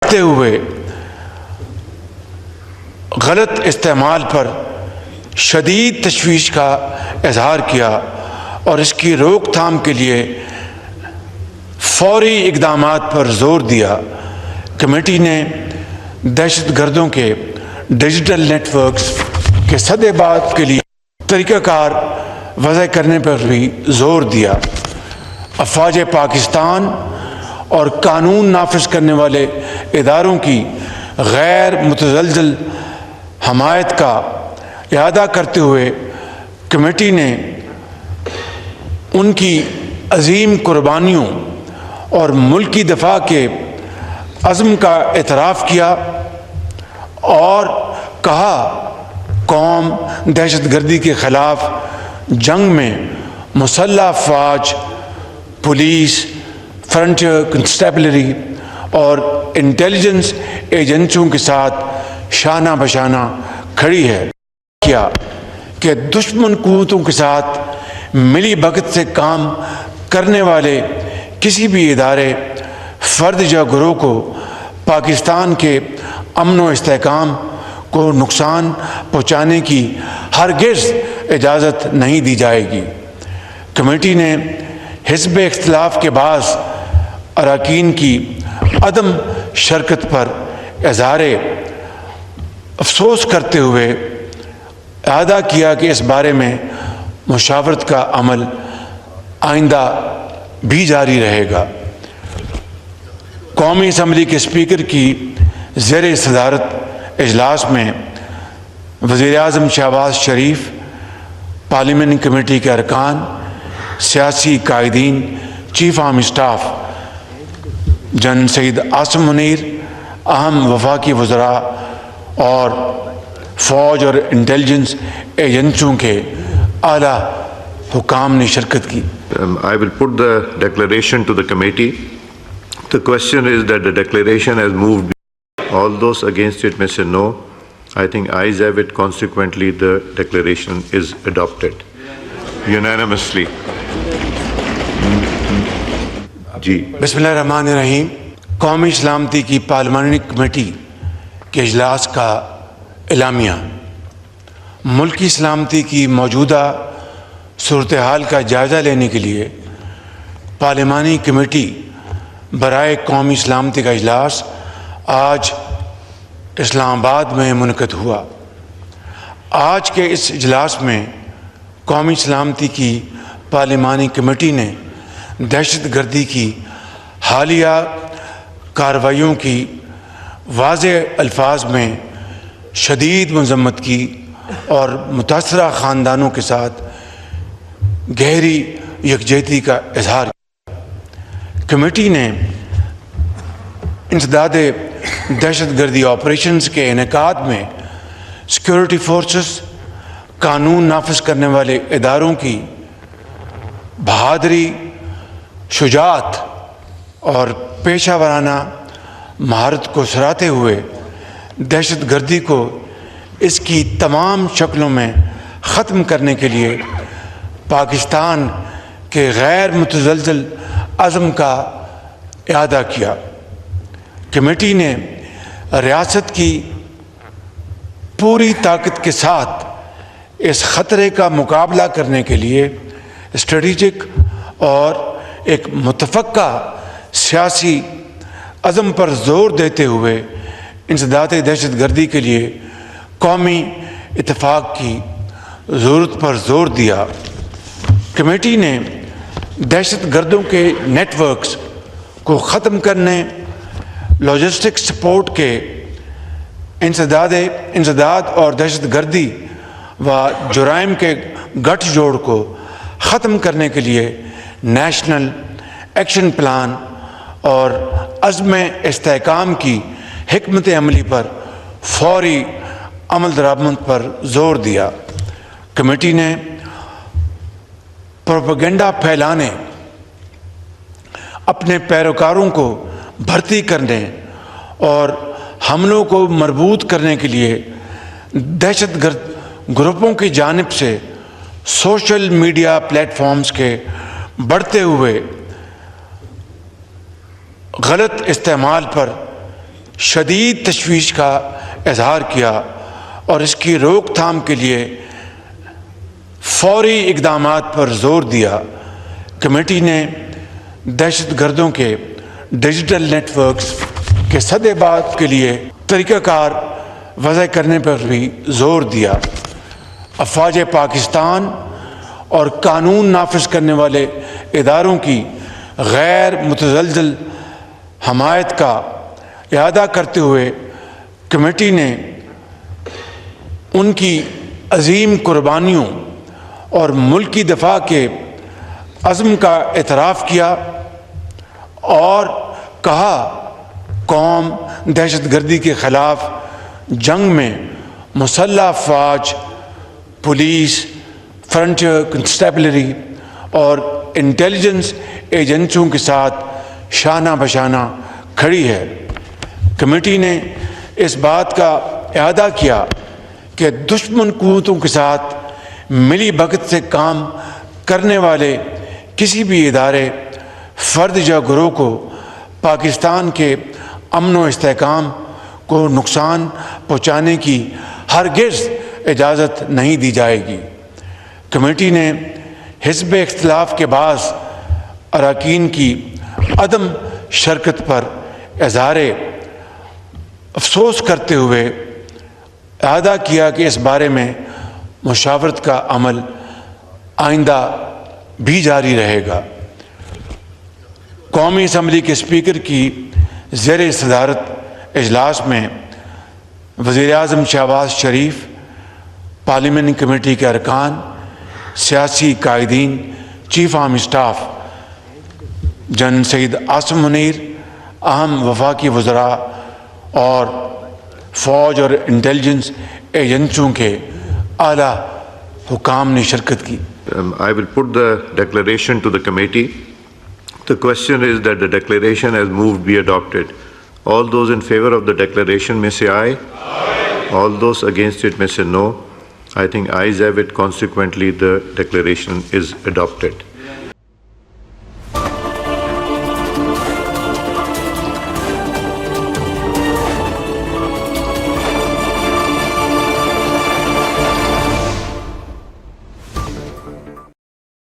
بڑھتے ہوئے غلط استعمال پر شدید تشویش کا اظہار کیا اور اس کی روک تھام کے لیے فوری اقدامات پر زور دیا۔ کمیٹی نے دہشت گردوں کے ڈیجیٹل نیٹ ورکس کے سدے بات کے لیے طریقہ کار وضع کرنے پر بھی زور دیا۔ افواج پاکستان اور قانون نافذ کرنے والے اداروں کی غیر متزلزل حمایت کا اعادہ کرتے ہوئے کمیٹی نے ان کی عظیم قربانیوں اور ملکی دفاع کے عزم کا اعتراف کیا اور کہا قوم دہشت گردی کے خلاف جنگ میں مسلح افواج، پولیس، فرنٹیئر کنسٹیبلری اور انٹیلیجنس ایجنسیوں کے ساتھ شانہ بشانہ کھڑی ہے۔ کیا کہ دشمن قوتوں کے ساتھ ملی بھگت سے کام کرنے والے کسی بھی ادارے، فرد یا گروہ کو پاکستان کے امن و استحکام کو نقصان پہنچانے کی ہرگز اجازت نہیں دی جائے گی۔ کمیٹی نے حزب اختلاف کے بعض اراکین کی عدم شرکت پر اظہار افسوس کرتے ہوئے اعادہ کیا کہ اس بارے میں مشاورت کا عمل آئندہ بھی جاری رہے گا۔ قومی اسمبلی کے اسپیکر کی زیر صدارت اجلاس میں وزیر اعظم شہباز شریف، پارلیمنٹ کمیٹی کے ارکان، سیاسی قائدین، chief army staff general Syed Asim Munir, اہم وفاقی وزراء اور فوج اور انٹیلیجنس ایجنسیوں کے اعلیٰ حکام نے شرکت کی۔ I will put the declaration to the committee. The question is that the declaration has moved. All those against it may say no. I think ayes have it. Consequently, the declaration is adopted unanimously. جی بسم اللہ الرحمن الرحیم۔ قومی سلامتی کی پارلیمانی committee کے اجلاس کا اعلامیہ۔ ملکی سلامتی کی موجودہ صورتحال کا جائزہ لینے کے لیے پارلیمانی کمیٹی برائے قومی سلامتی کا اجلاس آج اسلام آباد میں منعقد ہوا۔ آج کے اس اجلاس میں قومی سلامتی کی پارلیمانی کمیٹی نے دہشت گردی کی حالیہ کارروائیوں کی واضح الفاظ میں شدید مذمت کی اور متاثرہ خاندانوں کے ساتھ گہری یکجہتی کا اظہار کیا۔ کمیٹی نے انسداد دہشت گردی آپریشنز کے انعقاد میں سیکورٹی فورسز، قانون نافذ کرنے والے اداروں کی بہادری، شجاعت اور پیشہ ورانہ مہارت کو سراہتے ہوئے دہشت گردی کو اس کی تمام شکلوں میں ختم کرنے کے لیے پاکستان کے غیر متزلزل عزم کا اعادہ کیا۔ کمیٹی نے ریاست کی پوری طاقت کے ساتھ اس خطرے کا مقابلہ کرنے کے لیے اسٹریٹجک اور ایک متفقہ سیاسی عزم پر زور دیتے ہوئے انسداد دہشت گردی کے لیے قومی اتفاق کی ضرورت پر زور دیا۔ کمیٹی نے دہشت گردوں کے نیٹ ورکس کو ختم کرنے، لاجسٹک سپورٹ کے انسداد اور دہشت گردی و جرائم کے گٹھ جوڑ کو ختم کرنے کے لیے نیشنل ایکشن پلان اور عزم استحکام کی حکمت عملی پر فوری عمل درآمد پر زور دیا۔ کمیٹی نے پروپیگنڈا پھیلانے، اپنے پیروکاروں کو بھرتی کرنے اور حملوں کو مربوط کرنے کے لیے دہشت گرد گروپوں کی جانب سے سوشل میڈیا پلیٹ فارمز کے بڑھتے ہوئے غلط استعمال پر شدید تشویش کا اظہار کیا اور اس کی روک تھام کے لیے فوری اقدامات پر زور دیا۔ کمیٹی نے دہشت گردوں کے ڈیجیٹل نیٹ ورکس کے سدِ بات کے لیے طریقہ کار وضع کرنے پر بھی زور دیا۔ افواج پاکستان اور قانون نافذ کرنے والے اداروں کی غیر متزلزل حمایت کا اعادہ کرتے ہوئے کمیٹی نے ان کی عظیم قربانیوں اور ملکی دفاع کے عزم کا اعتراف کیا اور کہا قوم دہشت گردی کے خلاف جنگ میں مسلح افواج، پولیس، فرنٹیئر کنسٹیبلری اور انٹیلیجنس ایجنسیوں کے ساتھ شانہ بشانہ کھڑی ہے۔ کمیٹی نے اس بات کا اعادہ کیا کہ دشمن قوتوں کے ساتھ ملی بھگت سے کام کرنے والے کسی بھی ادارے، فرد یا گروہ کو پاکستان کے امن و استحکام کو نقصان پہنچانے کی ہرگز اجازت نہیں دی جائے گی۔ کمیٹی نے حزب اختلاف کے بعض اراکین کی عدم شرکت پر اظہار افسوس کرتے ہوئے اعادہ کیا کہ اس بارے میں مشاورت کا عمل آئندہ بھی جاری رہے گا۔ قومی اسمبلی کے اسپیکر کی زیر صدارت اجلاس میں وزیر اعظم شہباز شریف، پارلیمنٹ کمیٹی کے ارکان، سیاسی قائدین، چیف آرم اسٹاف جنرل سید عاصم منیر، اہم وفاقی وزراء اور فوج اور انٹیلیجنس ایجنسیوں کے اعلیٰ حکام نے شرکت کی۔ I will put the declaration to the committee. The question is that the declaration as moved be adopted. All those in favor of the declaration may say aye. Aye. All those against it may say no. I think ayes have it. Consequently, the declaration is adopted.